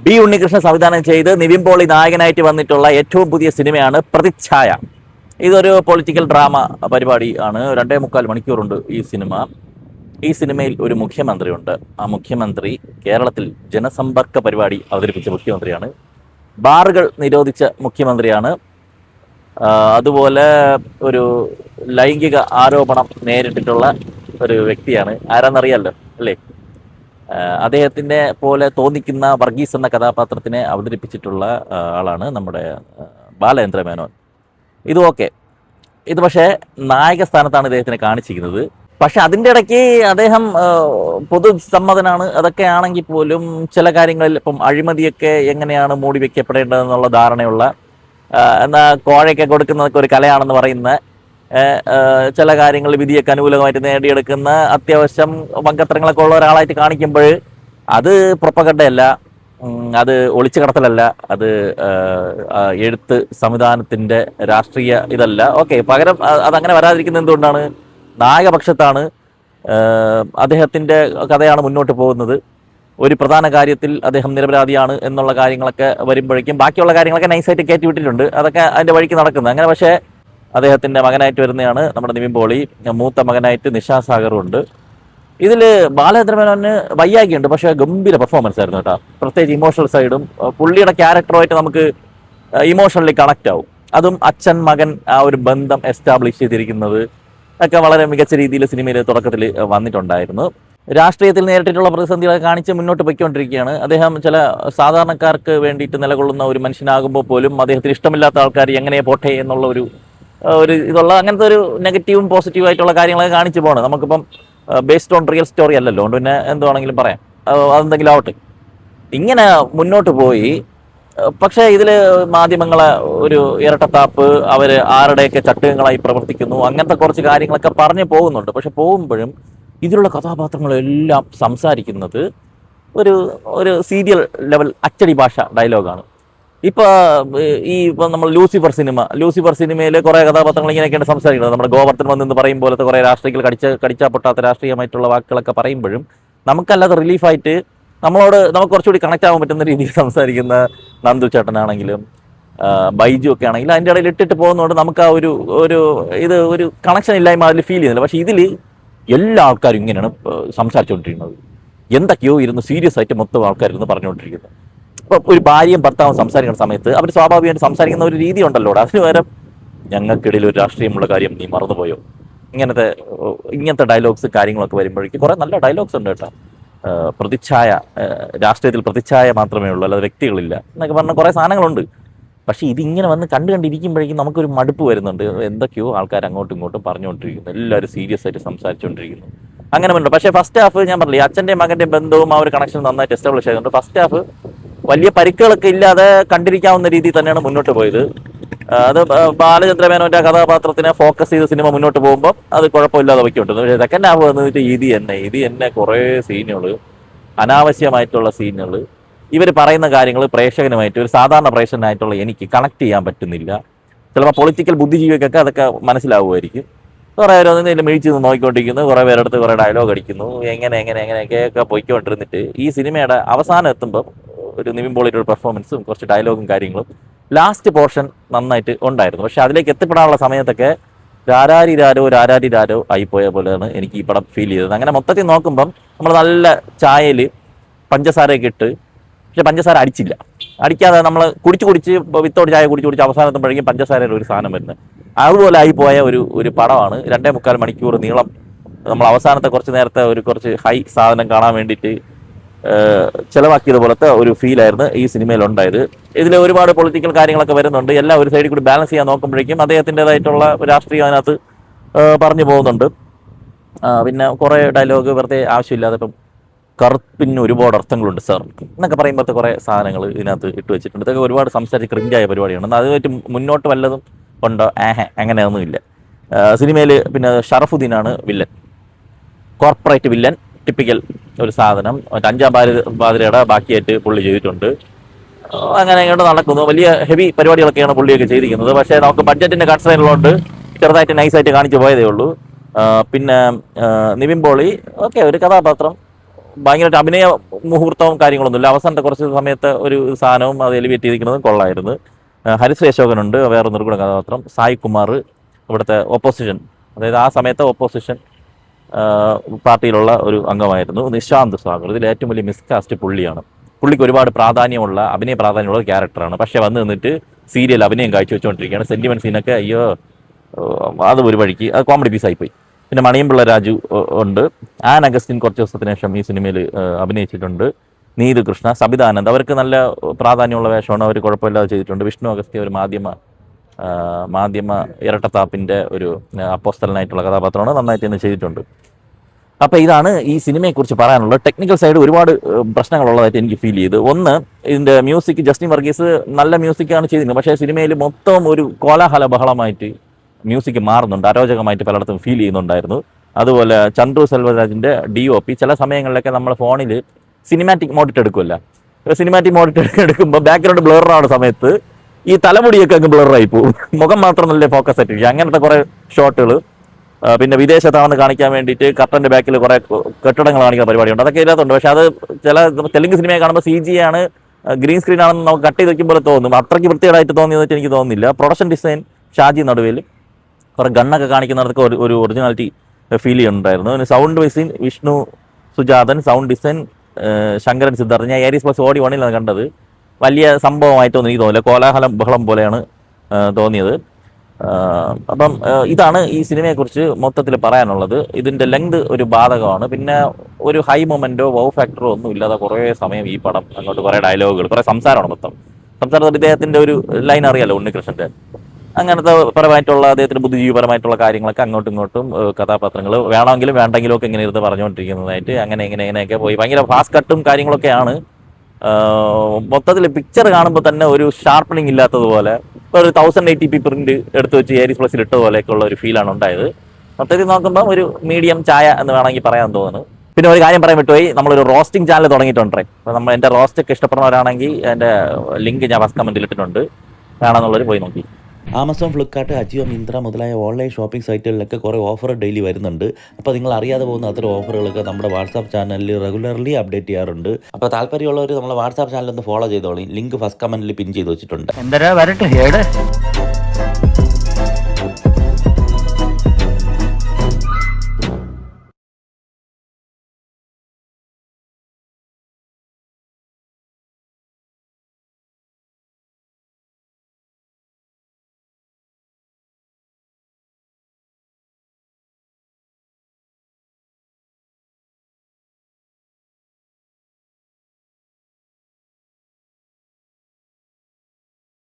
B Unnikrishnan സംവിധാനം ചെയ്ത് നിവിൻ പോളി നായകനായിട്ട് വന്നിട്ടുള്ള ഏറ്റവും പുതിയ സിനിമയാണ് പ്രതിച്ഛായ. ഇതൊരു പൊളിറ്റിക്കൽ ഡ്രാമ പരിപാടി ആണ്. 2.25 മണിക്കൂറുണ്ട് ഈ സിനിമ. ഈ സിനിമയിൽ ഒരു മുഖ്യമന്ത്രിയുണ്ട്. ആ മുഖ്യമന്ത്രി കേരളത്തിൽ ജനസമ്പർക്ക പരിപാടി അവതരിപ്പിച്ച മുഖ്യമന്ത്രിയാണ്. ബാറുകൾ നിരോധിച്ച മുഖ്യമന്ത്രിയാണ്. അതുപോലെ ഒരു ലൈംഗിക ആരോപണം നേരിട്ടിട്ടുള്ള ഒരു വ്യക്തിയാണ്. ആരാന്നറിയാലോ അല്ലേ? അദ്ദേഹത്തിൻ്റെ പോലെ തോന്നിക്കുന്ന വർഗീസ് എന്ന കഥാപാത്രത്തിനെ അവതരിപ്പിച്ചിട്ടുള്ള ആളാണ് നമ്മുടെ ബാലചന്ദ്ര മേനോൻ. ഇത് ഓക്കെ. ഇത് പക്ഷേ നായക സ്ഥാനത്താണ് ഇദ്ദേഹത്തിനെ കാണിച്ചിരിക്കുന്നത്. പക്ഷെ അതിൻ്റെ ഇടയ്ക്ക് അദ്ദേഹം പൊതുസമ്മതനാണ്. അതൊക്കെ ആണെങ്കിൽ പോലും ചില കാര്യങ്ങളിൽ ഇപ്പം അഴിമതിയൊക്കെ എങ്ങനെയാണ് മൂടി വയ്ക്കപ്പെടേണ്ടതെന്നുള്ള ധാരണയുള്ള, എന്നാൽ കോഴയൊക്കെ കൊടുക്കുന്നതൊക്കെ ഒരു കലയാണെന്ന് പറയുന്ന, ചില കാര്യങ്ങളിൽ വിധിയൊക്കെ അനുകൂലമായിട്ട് നേടിയെടുക്കുന്ന അത്യാവശ്യം വങ്കത്രങ്ങളൊക്കെ ഉള്ള ഒരാളായിട്ട് കാണിക്കുമ്പോൾ അത് പ്രൊപ്പഗണ്ടയല്ല, അത് ഒളിച്ചു കടത്തലല്ല, അത് എഴുത്ത് സംവിധാനത്തിൻ്റെ രാഷ്ട്രീയ ഇതല്ല. ഓക്കെ, പകരം അതങ്ങനെ വരാതിരിക്കുന്നത് എന്തുകൊണ്ടാണ്? നായകപക്ഷത്താണ്. അദ്ദേഹത്തിൻ്റെ കഥയാണ് മുന്നോട്ട് പോകുന്നത്. ഒരു പ്രധാന കാര്യത്തിൽ അദ്ദേഹം നിരപരാധിയാണ് എന്നുള്ള കാര്യങ്ങളൊക്കെ വരുമ്പോഴേക്കും ബാക്കിയുള്ള കാര്യങ്ങളൊക്കെ നൈസായിട്ട് കയറ്റി വിട്ടിട്ടുണ്ട്. അതൊക്കെ അതിൻ്റെ വഴിക്ക് നടക്കുന്നത് അങ്ങനെ. പക്ഷേ അദ്ദേഹത്തിൻ്റെ മകനായിട്ട് വരുന്നതാണ് നമ്മുടെ നിവിൻ പോളി. മൂത്ത മകനായിട്ട് നിഷാ സാഗറും ഉണ്ട്. ഇതിൽ ബാലചന്ദ്ര മേനോന് വയ്യാകിയുണ്ട്, പക്ഷേ ഗംഭീര പെർഫോമൻസ് ആയിരുന്നു കേട്ടോ. പ്രത്യേകിച്ച് ഇമോഷണൽ സൈഡും പുള്ളിയുടെ ക്യാരക്ടറുമായിട്ട് നമുക്ക് ഇമോഷണലി കണക്റ്റ് ആവും. അതും അച്ഛൻ മകൻ ആ ഒരു ബന്ധം എസ്റ്റാബ്ലിഷ് ചെയ്തിരിക്കുന്നത് ഒക്കെ വളരെ മികച്ച രീതിയിൽ സിനിമയിൽ തുടക്കത്തിൽ വന്നിട്ടുണ്ടായിരുന്നു. രാഷ്ട്രീയത്തിൽ നേരിട്ടിട്ടുള്ള പ്രതിസന്ധികളെ കാണിച്ച് മുന്നോട്ട് പൊയ്ക്കൊണ്ടിരിക്കുകയാണ് അദ്ദേഹം. ചില സാധാരണക്കാർക്ക് വേണ്ടിയിട്ട് നിലകൊള്ളുന്ന ഒരു മനുഷ്യനാകുമ്പോൾ പോലും അദ്ദേഹത്തിന് ഇഷ്ടമില്ലാത്ത ആൾക്കാർ എങ്ങനെ പോട്ടെ എന്നുള്ള ഒരു ഇതുള്ള അങ്ങനത്തെ ഒരു നെഗറ്റീവും പോസിറ്റീവായിട്ടുള്ള കാര്യങ്ങളൊക്കെ കാണിച്ചു പോകണം. നമുക്കിപ്പം ബേസ്ഡ് ഓൺ റിയൽ സ്റ്റോറി അല്ലല്ലോ, അതുകൊണ്ട് പിന്നെ എന്തുവാണെങ്കിലും പറയാം, അതെന്തെങ്കിലും ആവട്ടെ. ഇങ്ങനെ മുന്നോട്ട് പോയി. പക്ഷേ ഇതിൽ മാധ്യമങ്ങളെ ഒരു ഇരട്ടത്താപ്പ്, അവർ ആരുടെയൊക്കെ ചട്ടുകങ്ങളായി പ്രവർത്തിക്കുന്നു, അങ്ങനത്തെ കുറച്ച് കാര്യങ്ങളൊക്കെ പറഞ്ഞു പോകുന്നുണ്ട്. പക്ഷെ പോകുമ്പോഴും ഇതിലുള്ള കഥാപാത്രങ്ങളെല്ലാം സംസാരിക്കുന്നത് ഒരു സീരിയൽ ലെവൽ അച്ചടി ഭാഷ ഡയലോഗാണ്. ഇപ്പം നമ്മൾ ലൂസിഫർ സിനിമയിൽ കുറേ കഥാപാത്രങ്ങൾ ഇങ്ങനെയൊക്കെയാണ് സംസാരിക്കുന്നത്. നമ്മുടെ ഗോവർദ്ധൻ വന്നെന്ന് പറയും പോലത്തെ കുറേ രാഷ്ട്രീയത്തിൽ കടിച്ചാൽ പൊട്ടാത്ത രാഷ്ട്രീയമായിട്ടുള്ള വാക്കുകളൊക്കെ പറയുമ്പോഴും നമുക്കല്ലാതെ റിലീഫായിട്ട് നമുക്ക് കുറച്ചുകൂടി കണക്റ്റ് ആവാൻ പറ്റുന്ന രീതിയിൽ സംസാരിക്കുന്ന നന്ദു ചേട്ടനാണെങ്കിലും ബൈജു ഒക്കെ ആണെങ്കിലും അതിൻ്റെ ഇടയിൽ ഇട്ടിട്ട് പോകുന്നതുകൊണ്ട് നമുക്ക് ആ ഒരു കണക്ഷൻ ഇല്ലായ്മ അതിൽ ഫീൽ ചെയ്യുന്നില്ല. പക്ഷേ ഇതിൽ എല്ലാ ആൾക്കാരും ഇങ്ങനെയാണ് സംസാരിച്ചുകൊണ്ടിരിക്കുന്നത്. എന്തൊക്കെയോ ഇരുന്ന് സീരിയസ് ആയിട്ട് മൊത്തം ആൾക്കാരിരുന്ന് പറഞ്ഞുകൊണ്ടിരിക്കുന്നത്. ഇപ്പോൾ ഒരു ഭാര്യയും ഭർത്താവും സംസാരിക്കുന്ന സമയത്ത് അവർ സ്വാഭാവികമായിട്ട് സംസാരിക്കുന്ന ഒരു രീതി ഉണ്ടല്ലോ. അതിന് പകരം ഞങ്ങൾക്കിടയിൽ ഒരു രാഷ്ട്രീയമുള്ള കാര്യം നീ മറന്നുപോയോ, ഇങ്ങനത്തെ ഡയലോഗ്സ് കാര്യങ്ങളൊക്കെ വരുമ്പോഴേക്കും കുറേ നല്ല ഡയലോഗ്സ് ഉണ്ട് കേട്ടോ. പ്രതിച്ഛായ, രാഷ്ട്രീയത്തിൽ പ്രതിച്ഛായ മാത്രമേ ഉള്ളൂ, അല്ലാതെ വ്യക്തികളില്ല എന്നൊക്കെ പറഞ്ഞ കുറേ സാധനങ്ങളുണ്ട്. പക്ഷേ ഇതിങ്ങനെ വന്ന് കണ്ടിരിക്കുമ്പോഴേക്കും നമുക്കൊരു മടുപ്പ് വരുന്നുണ്ട്. എന്തൊക്കെയോ ആൾക്കാർ അങ്ങോട്ടും ഇങ്ങോട്ടും പറഞ്ഞുകൊണ്ടിരിക്കുന്നു, എല്ലാവരും സീരിയസ് ആയിട്ട് സംസാരിച്ചുകൊണ്ടിരിക്കുന്നു. അങ്ങനെ ഉണ്ട്. പക്ഷേ ഫസ്റ്റ് ഹാഫ് ഞാൻ പറഞ്ഞില്ലേ, അച്ഛൻ്റെയും മകൻ്റെയും ബന്ധവും ആ ഒരു കണക്ഷൻ നന്നായിട്ട് എസ്റ്റാബ്ലിഷ് ആയതുകൊണ്ട് ഫസ്റ്റ് ഹാഫ് വലിയ പരിക്കുകളൊക്കെ ഇല്ലാതെ കണ്ടിരിക്കാവുന്ന രീതിയിൽ തന്നെയാണ് മുന്നോട്ട് പോയത്. അത് ബാലചന്ദ്ര മേനോൻ്റെ കഥാപാത്രത്തിനെ ഫോക്കസ് ചെയ്ത് സിനിമ മുന്നോട്ട് പോകുമ്പോൾ അത് കുഴപ്പമില്ലാതെ വയ്ക്കൊണ്ടിരുന്നു. പക്ഷേ സെക്കൻഡ് ഹാഫ് വന്നിട്ട് ഇത് തന്നെ കുറേ സീനുകൾ, അനാവശ്യമായിട്ടുള്ള സീനുകൾ, ഇവർ പറയുന്ന കാര്യങ്ങൾ പ്രേക്ഷകനുമായിട്ട്, ഒരു സാധാരണ പ്രേക്ഷകനായിട്ടുള്ള എനിക്ക് കണക്ട് ചെയ്യാൻ പറ്റുന്നില്ല. ചിലപ്പോൾ പൊളിറ്റിക്കൽ ബുദ്ധിജീവികൾക്കൊക്കെ അതൊക്കെ മനസ്സിലാവുമായിരിക്കും. കുറേ പേരൊന്നും മിഴിച്ച് നോക്കിക്കൊണ്ടിരിക്കുന്നു, കുറേ പേരെടുത്ത് കുറേ ഡയലോഗ് അടിക്കുന്നു, എങ്ങനെയൊക്കെ പോയിക്കൊണ്ടിരുന്നിട്ട് ഈ സിനിമയുടെ അവസാനം എത്തുമ്പോൾ ഒരു നിവിൻ പോളിയുടെ ഒരു പെർഫോമൻസും കുറച്ച് ഡയലോഗും കാര്യങ്ങളും ലാസ്റ്റ് പോർഷൻ നന്നായിട്ട് ഉണ്ടായിരുന്നു. പക്ഷെ അതിലേക്ക് എത്തിപ്പെടാനുള്ള സമയത്തൊക്കെ രാരാരി ആയിപ്പോയ പോലെയാണ് എനിക്ക് ഈ പടം ഫീൽ ചെയ്തത്. അങ്ങനെ മൊത്തത്തിൽ നോക്കുമ്പം നമ്മൾ നല്ല ചായയിൽ പഞ്ചസാരയൊക്കെ ഇട്ട്, പക്ഷെ പഞ്ചസാര അടിക്കാതെ നമ്മൾ കുടിച്ച് വിത്തോട് ചായ കുടിച്ച് അവസാനത്തുമ്പോഴേക്കും പഞ്ചസാരയുടെ ഒരു സാധനം വരുന്നത്, അതുപോലെ ആയിപ്പോയ ഒരു പടമാണ്. 2.25 മണിക്കൂർ നീളം. നമ്മൾ അവസാനത്തെ കുറച്ച് നേരത്തെ കുറച്ച് ഹൈ സാധനം കാണാൻ വേണ്ടിയിട്ട് ചിലവാക്കിയതുപോലത്തെ ഒരു ഫീലായിരുന്നു ഈ സിനിമയിൽ ഉണ്ടായത്. ഇതിൽ ഒരുപാട് പൊളിറ്റിക്കൽ കാര്യങ്ങളൊക്കെ വരുന്നുണ്ട്. എല്ലാം ഒരു സൈഡിൽ കൂടി ബാലൻസ് ചെയ്യാൻ നോക്കുമ്പോഴേക്കും അദ്ദേഹത്തിൻ്റെതായിട്ടുള്ള രാഷ്ട്രീയം അതിനകത്ത് പറഞ്ഞു പോകുന്നുണ്ട്. പിന്നെ കുറേ ഡയലോഗ് വെറുതെ ആവശ്യമില്ലാതെ, ഇപ്പം കറുപ്പിന് ഒരുപാട് അർത്ഥങ്ങളുണ്ട് സാർ എന്നൊക്കെ പറയുമ്പോഴത്തെ കുറേ സാധനങ്ങൾ ഇതിനകത്ത് ഇട്ട് വെച്ചിട്ടുണ്ട്. ഇതൊക്കെ ഒരുപാട് സംസാരിച്ച് ക്രിഞ്ചായ പരിപാടിയാണ്. എന്നാൽ അതുമായിട്ട് മുന്നോട്ട് വല്ലതും ഉണ്ടോ? അങ്ങനെയൊന്നുമില്ല സിനിമയിൽ. പിന്നെ ഷറഫുദ്ദീനാണ് വില്ലൻ, കോർപ്പറേറ്റ് വില്ലൻ, ടിപ്പിക്കൽ ഒരു സാധനം. 5-ാം പാതിരയുടെ ബാക്കിയായിട്ട് പുള്ളി ചെയ്തിട്ടുണ്ട്. അങ്ങനെ ഇങ്ങോട്ട് നടക്കുന്നു. വലിയ ഹെവി പരിപാടികളൊക്കെയാണ് പുള്ളിയൊക്കെ ചെയ്തിരിക്കുന്നത്. പക്ഷേ നമുക്ക് ബഡ്ജറ്റിൻ്റെ കൺസ്ട്രെയിൻ ഉള്ളതുകൊണ്ട് ചെറുതായിട്ട് നൈസായിട്ട് കാണിച്ചു പോയതേ ഉള്ളൂ. പിന്നെ നിവിൻ പോളി ഓക്കെ, ഒരു കഥാപാത്രം ഭയങ്കരമായിട്ട് അഭിനയ മുഹൂർത്തവും കാര്യങ്ങളൊന്നുമില്ല. അവസാനത്തെ കുറച്ച് സമയത്ത് ഒരു സാധനവും അത് എലിവേറ്റ് ചെയ്തിരിക്കുന്നതും കൊള്ളായിരുന്നു. ഹരിശ്രീ അശോകനുണ്ട്, വേറെ നിർഗുണ കഥാപാത്രം. സായ് കുമാർ ഇവിടുത്തെ ഓപ്പോസിഷൻ, അതായത് ആ സമയത്തെ ഓപ്പോസിഷൻ പാർട്ടിയിലുള്ള ഒരു അംഗമായിരുന്നു. നിശാന്ത് സാഗർ ഇതിൽ ഏറ്റവും വലിയ മിസ്കാസ്റ്റ് പുള്ളിയാണ്. പുള്ളിക്ക് ഒരുപാട് പ്രാധാന്യമുള്ള അഭിനയ പ്രാധാന്യമുള്ള ഒരു ക്യാരക്ടറാണ്. പക്ഷേ വന്ന് നിന്നിട്ട് സീരിയൽ അഭിനയം കാഴ്ചവെച്ചുകൊണ്ടിരിക്കുകയാണ്. സെന്റിമെന്റ് സീനൊക്കെ അയ്യോ അത് ഒരു വഴിക്ക് അത് കോമഡി പീസായിപ്പോയി. പിന്നെ മണിയമ്പിള്ള രാജു ഉണ്ട്. ആൻ അഗസ്റ്റിൻ കുറച്ച് ദിവസത്തിന് ശേഷം ഈ സിനിമയിൽ അഭിനയിച്ചിട്ടുണ്ട്. നീതു കൃഷ്ണ, സബിതാനന്ദ് അവർക്ക് നല്ല പ്രാധാന്യമുള്ള വേഷമാണ്, അവർ കുഴപ്പമില്ലാതെ ചെയ്തിട്ടുണ്ട്. വിഷ്ണു അഗസ്ത്യ ഒരു മാധ്യമ ഇരട്ടത്താപ്പിൻ്റെ ഒരു അപ്പോസ്തലനായിട്ടുള്ള കഥാപാത്രമാണ്, നന്നായിട്ട് തന്നെ ചെയ്തിട്ടുണ്ട്. അപ്പോൾ ഇതാണ് ഈ സിനിമയെക്കുറിച്ച് പറയാനുള്ളത്. ടെക്നിക്കൽ സൈഡ് ഒരുപാട് പ്രശ്നങ്ങളുള്ളതായിട്ട് എനിക്ക് ഫീൽ ചെയ്തു. ഒന്ന്, ഇതിൻ്റെ മ്യൂസിക് ജസ്റ്റിൻ വർഗീസ് നല്ല മ്യൂസിക്കാണ് ചെയ്തിരുന്നത്. പക്ഷേ സിനിമയിൽ മൊത്തം ഒരു കോലാഹല ബഹളമായിട്ട് മ്യൂസിക് മാറുന്നുണ്ട്, അരോചകമായിട്ട് പലയിടത്തും ഫീൽ ചെയ്യുന്നുണ്ടായിരുന്നു. അതുപോലെ ചന്ദ്രു സെൽവരാജിൻ്റെ DOP ചില സമയങ്ങളിലൊക്കെ നമ്മൾ ഫോണിൽ സിനിമാറ്റിക് മോഡിട്ട് എടുക്കുമല്ല, സിനിമാറ്റിക് മോഡിട്ട് എടുക്കുമ്പോൾ ബാക്ക്ഗ്രൗണ്ട് ബ്ലറാവുന്ന സമയത്ത് ഈ തലമുടിയൊക്കെ അങ്ങ് ബ്ലറായി പോകും, മുഖം മാത്രം നല്ല ഫോക്കസ് ആയിട്ടിരിക്കും. അങ്ങനത്തെ കുറേ ഷോട്ടുകൾ. പിന്നെ വിദേശത്താണെന്ന് കാണിക്കാൻ വേണ്ടിയിട്ട് കർട്ടൻ്റെ ബാക്കിൽ കുറേ കെട്ടിടങ്ങൾ കാണിക്കുന്ന പരിപാടിയുണ്ട്, അതൊക്കെ ഇതിനകത്തുണ്ട്. പക്ഷേ അത് ചില തെലുങ്ക് സിനിമയെ കാണുമ്പോൾ CG ആണ്, ഗ്രീൻ സ്ക്രീൻ ആണെന്ന് നമുക്ക് കട്ട് ചെയ്ത് വയ്ക്കുമ്പോൾ തോന്നും. അത്രയ്ക്ക് വൃത്തികേടായിട്ട് തോന്നിയെന്ന് എനിക്ക് തോന്നുന്നില്ല. പ്രൊഡക്ഷൻ ഡിസൈൻ ഷാജി നടുവേൽ കുറേ ഗണ്ണൊക്കെ കാണിക്കുന്നിടത്തൊക്കെ ഒരു ഒറിജിനാലിറ്റി ഫീൽ ചെയ്യുന്നുണ്ടായിരുന്നു. പിന്നെ sound design Vishnu Sujathan, sound design Sankaran Siddharthan. ഞാൻ ഏരീസ് പ്ലസ് ഓടി വണ്ണിലാണ് കണ്ടത്. വലിയ സംഭവമായിട്ടൊന്നും എനിക്ക് തോന്നില്ല, കോലാഹലം ബഹളം പോലെയാണ് തോന്നിയത്. അപ്പം ഇതാണ് ഈ സിനിമയെക്കുറിച്ച് മൊത്തത്തിൽ പറയാനുള്ളത്. ഇതിൻ്റെ ലെങ്ത് ഒരു ബാധകമാണ്. പിന്നെ ഒരു ഹൈ മൊമെൻറ്റോ വൗ ഫാക്ടറോ ഒന്നും ഇല്ലാതെ കുറേ സമയം ഈ പടം അങ്ങോട്ട് കുറേ ഡയലോഗുകൾ, കുറേ സംസാരമാണ് മൊത്തം. സംസാരത്തിൽ ഇദ്ദേഹത്തിൻ്റെ ഒരു ലൈൻ അറിയാലോ, ഉണ്ണികൃഷ്ണൻ്റെ, അങ്ങനത്തെ പരമായിട്ടുള്ള അദ്ദേഹത്തിന് ബുദ്ധിജീവിപരമായിട്ടുള്ള കാര്യങ്ങളൊക്കെ അങ്ങോട്ടും ഇങ്ങോട്ടും കഥാപാത്രങ്ങൾ വേണമെങ്കിലും വേണ്ടെങ്കിലും ഒക്കെ ഇങ്ങനെ ഇരുന്ന് പറഞ്ഞുകൊണ്ടിരിക്കുന്നതായിട്ട് എങ്ങനെയൊക്കെ പോയി ഭയങ്കര ഫാസ്റ്റ് കട്ടും കാര്യങ്ങളൊക്കെയാണ്. മൊത്തത്തിൽ പിക്ചർ കാണുമ്പോൾ തന്നെ ഒരു ഷാർപ്പണിങ് ഇല്ലാത്തതുപോലെ, ഒരു 1080p പ്രിന്റ് എടുത്ത് വെച്ച് ഏരീസ് പ്ലസിൽ ഇട്ടതുപോലെയൊക്കെ ഉള്ള ഒരു ഫീലാണ് ഉണ്ടായത്. മൊത്തത്തിൽ നോക്കുമ്പോൾ ഒരു മീഡിയം ചായ എന്ന് വേണമെങ്കിൽ പറയാൻ തോന്നുന്നു. പിന്നെ ഒരു കാര്യം പറയാൻ വിട്ടുപോയി, നമ്മളൊരു റോസ്റ്റിംഗ് ചാനൽ തുടങ്ങിയിട്ടുണ്ടേ. അപ്പോൾ നമ്മൾ എൻ്റെ റോസ്റ്റൊക്കെ ഇഷ്ടപ്പെടുന്നവരാണെങ്കിൽ എൻ്റെ ലിങ്ക് ഞാൻ ഫസ്റ്റ് കമൻറ്റിൽ ഇട്ടിട്ടുണ്ട്, വേണമെന്നുള്ളവർ പോയി നോക്കി. ആമസോൺ, ഫ്ലിപ്കാർട്ട്, അജിയോ, മിന്ത്ര മുതലായ ഓൺലൈൻ ഷോപ്പിംഗ് സൈറ്റുകളിലൊക്കെ കുറേ ഓഫർ ഡെയിലി വരുന്നുണ്ട്. അപ്പോൾ നിങ്ങൾ അറിയാതെ പോകുന്ന അത്തരം ഓഫറുകളൊക്കെ നമ്മുടെ വാട്സാപ്പ് ചാനലിൽ റെഗുലർലി അപ്ഡേറ്റ് ചെയ്യാറുണ്ട്. അപ്പോൾ താല്പര്യമുള്ളവർ നമ്മളെ വാട്സാപ്പ് ചാനൽ ഒന്ന് ഫോളോ ചെയ്തോളി. ലിങ്ക് ഫസ്റ്റ് കമൻറ്റിൽ പിൻ ചെയ്ത് വെച്ചിട്ടുണ്ട്. എന്തരാ വരട്ടെ.